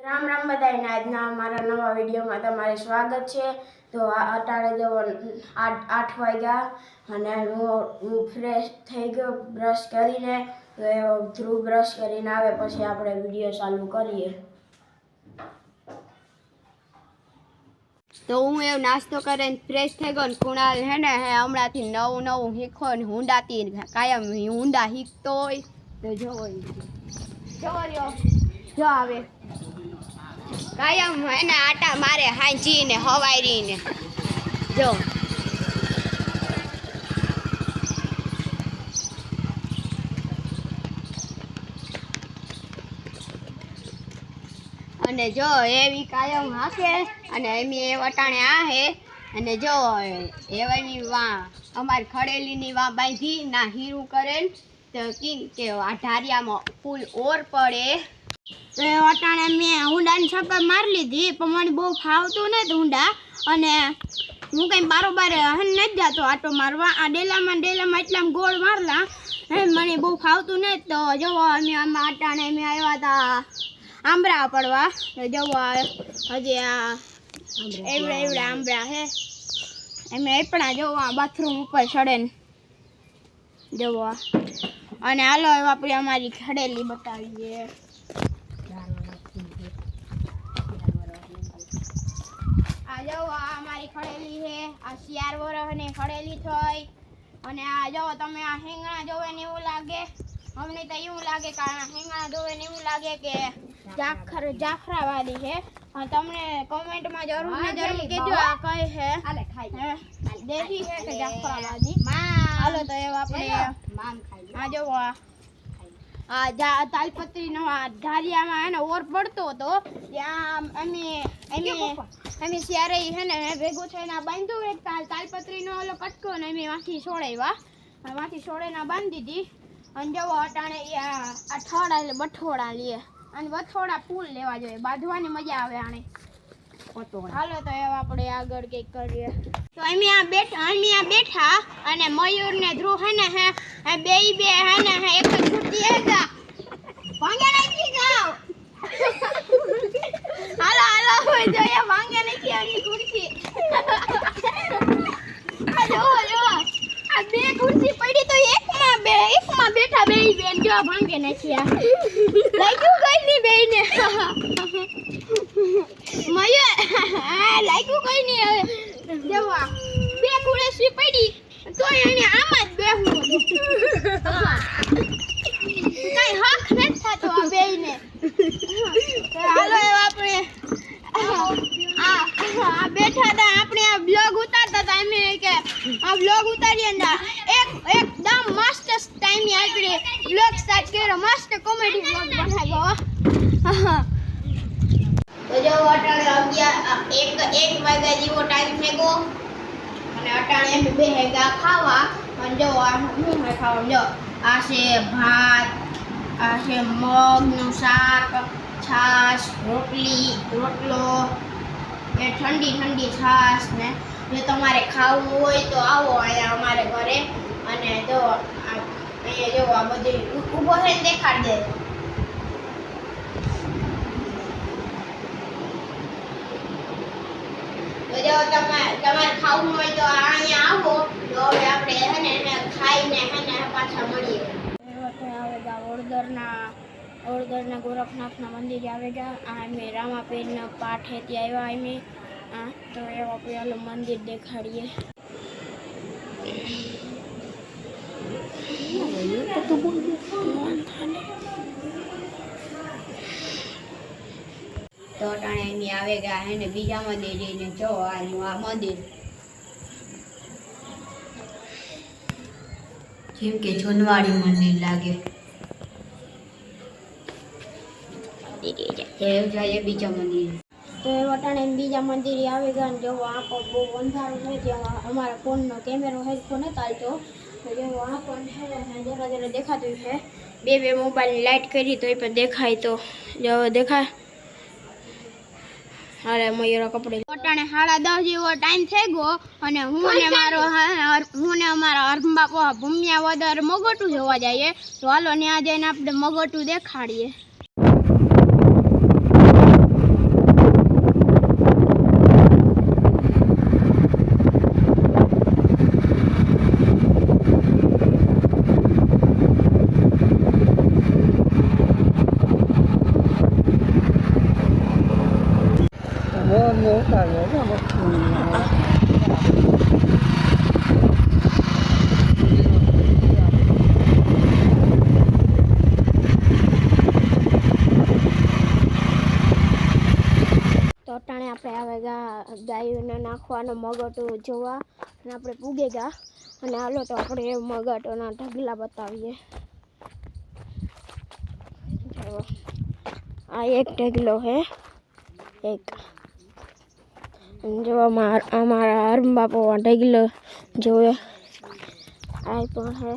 राम राम बधाईने આજના અમારા નવા વિડીયોમાં તમારું સ્વાગત છે। તો અટાણે જો 8 વાગ્યા અને હું ફ્રેશ થઈ ગયો બ્રશ કરીને। તો ધ્રુવ બ્રશ કરીને આવે પછી આપણે વિડીયો ચાલુ કરીએ। तो हूँ एवं नास्तो करे फ्रेश थे गो कुणाल है ने हमणाथी नवुं नवुं हीखो ने हुंडाती कायम हुंडा हीखतो होय तो जो आवे कायम है ने आटा मारे हांजी ने हवारी ने जो અને જો એવી કાયમ હાકે અને એમી એ વટાણે આ હે અને જો એવાની વા અમારી ખડેલીની વા બાંધી ના હીરું કરેલ તો કે આ ઢારિયામાં ફૂલ ઓર પડે તો એ વટાણે મેં હુંડાની છપ્પા મારી લીધી પણ મને બહુ ફાવતું નથી હુંડા અને હું કંઈ બારોબાર હન નથી જાતો આટો મારવા આ ડેલામાં એટલા ગોળ મારલા મને બહુ ફાવતું નથી તો જો અમે આમાં અટાણે અમે આવ્યા હતા આંબરા પડવા જવો હજી આ એવડા આંબરા હે એમ એપણા જવો બાથરૂમ ઉપર ચડે ને જવો અને હાલો આપણે અમારી ખડેલી બતાવીએ। આ જવો આ અમારી ખડેલી છે આ 4 વર્ષની ખડેલી થઈ અને આ જો તમે આ હેંગણા જોવે ને એવું લાગે અમને તો એવું લાગે કે આ હેંગણા જોવે ને એવું લાગે કે જાફરાવાદી है और तुमने कमेंट में जरूर कहो आ कई है देसी है कि जाफरावादी हालो तो ये आपने आ जो आ तालपत्री नो ढारिया में है ना और पड़तो तो ત્યાં અમે સ્યારે है ने ભેગું થઈને બાંધ્યું એક તાલપત્રીનો ઓલો કટકો ને અમે વાથી છોડેના બાંધી દીધી અને જો અટાણે આ ઠોડા બઠોડા લે અને વથોડા ફૂલ લેવા જોઈએ બાંધવાની મજા આવે આને હાલો તો હવે આપણે આગળ કંઈક કરીએ। તો અમે આ બેઠા અને મયુર ને ધ્રુવ હે ને બે હે ને એક જ છૂટી હેગા ભાંગે નાખી જાવ હાલો હોય જોઈએ ભાંગે નાખી આની ખુરશી આ જો આ બે ખુરશી પડી તો એકમાં બેઠા બે બેન જો ભાંગે નાખી આ લાગ્યું કઈ ની બેને મયે લાગ્યું કઈ ની હવે જવા બે ખુરશી પડી તો એને આમ જ બેહું કઈ હક નથી થતો આ બેને હાલો આપણે આ બેઠા હતા આપણે આ બ્લોગ ઉતારતા હતા એમ કે આ બ્લોગ ઉતારીએ ને એકદમ મસ્ત ટાઈમ આપણે બ્લોગ સ્ટાર્ટ કર્યો મસ્ત કોમેડી બ્લોગ બનાવ્યો તો જો અટાણે 1 વાગ્યા જેવો ટાઈમ થઈ ગયો અને અટાણે એમ બે હેગા ખાવા અને જો આ હું ખાવા જો આ છે ભાત આ છે મગનું શાક છાશ રોટલો એ ઠંડી છાશ ને જો તમારે ખાવું હોય તો આવો અહીંયા અમારે ઘરે અને જો અહીંયા જો આ બધી ઊભો થઈને દેખાડ દે તો જો તમારે ખાવું હોય તો અહીંયા આવો તો હવે આપણે હે ને ખાઈને હે ને પાછા મળીએ। આવેગા ઓળદરના ગોરખનાથના મંદિરે આવેગા આ મેં રામાપીરના પાઠ है ત્યાં આવ્યા અમે તો એવા પેલું મંદિર દેખાડીએ। તો અટાણે એની આવેગા હે ને બીજા મંદિર જઈને જો આ મંદિર જેમ કે જોનવાડી મંદિર લાગે જાય બીજા મંદિર તો એ વટાણે બીજા મંદિરે આવેગા ને જો આંખો બહુ અંધારું છે ત્યાં અમારા ફોનનો કેમેરો હેડફોન નથી ચાલતો તો જો આંખો જરા દેખાતું છે બે મોબાઈલની લાઇટ કરી તો એ પણ દેખાય તો જો દેખાય અરે મયુરા કપડે વટાણે 10:30 જેવો ટાઈમ થઈ ગયો અને હું ને અમારા હરબાપો ભૂમિયા વદર મગોટું જોવા જઈએ તો હાલો ત્યાં જઈને આપણે મગોટું દેખાડીએ। તો અટાણે આપણે આવે ગાયોને નાખવાનો મગટો જોવા અને આપણે પૂગે ગયા અને હાલો તો આપણે એ મગટોના ઢગલા બતાવીએ. જો આ એક ઢગલો હે એક, જો અમારા હરમ બાપો ઢગલો જોવે આ પણ હે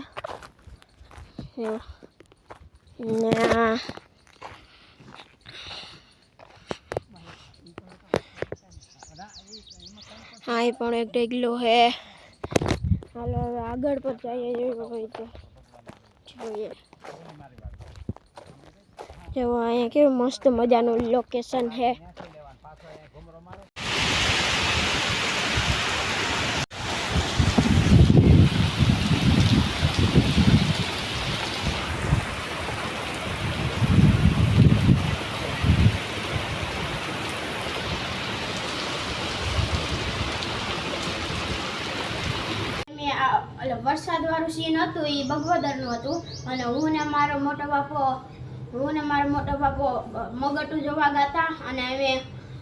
ને આ પણ એક ઢગલો હે. હાલો હવે આગળ પર જઈએ જેવું હોય તો જોઈએ. જો અહીંયા કેવું મસ્ત મજાનું લોકેશન છે. વરસાદ વાળું સીન હતું એ બગવદરનું હતું અને હું ને મારો મોટો બાપો મગટું જોવા ગયા અને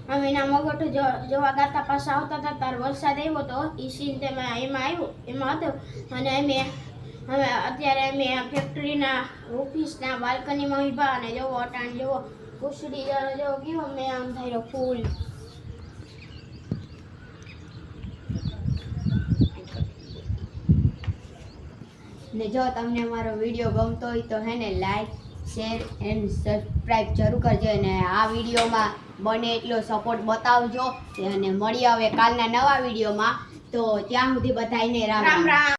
અમે ના મગટું જોવા ગયા પાછા આવતા હતા ત્યારે વરસાદ આવ્યો હતો એ સીન એમાં હતો અને અમે અત્યારે અમે ફેક્ટરીના ઓફિસના બાલ્કનીમાં ઊભા અને જોવો અટાણ જોવો કુસડી જેવો કેવો મેં આમ થયેલો ફૂલ. ને જો તમને અમારો વિડીયો ગમતો હોય તો હે ને લાઈક શેર એન્ડ સબસ્ક્રાઈબ જરૂર કરજો અને આ વિડીયોમાં બને એટલો સપોર્ટ બતાવજો અને મળી આવે કાલના નવા વિડીયોમાં. તો ત્યાં સુધી બધાને રામ રામ.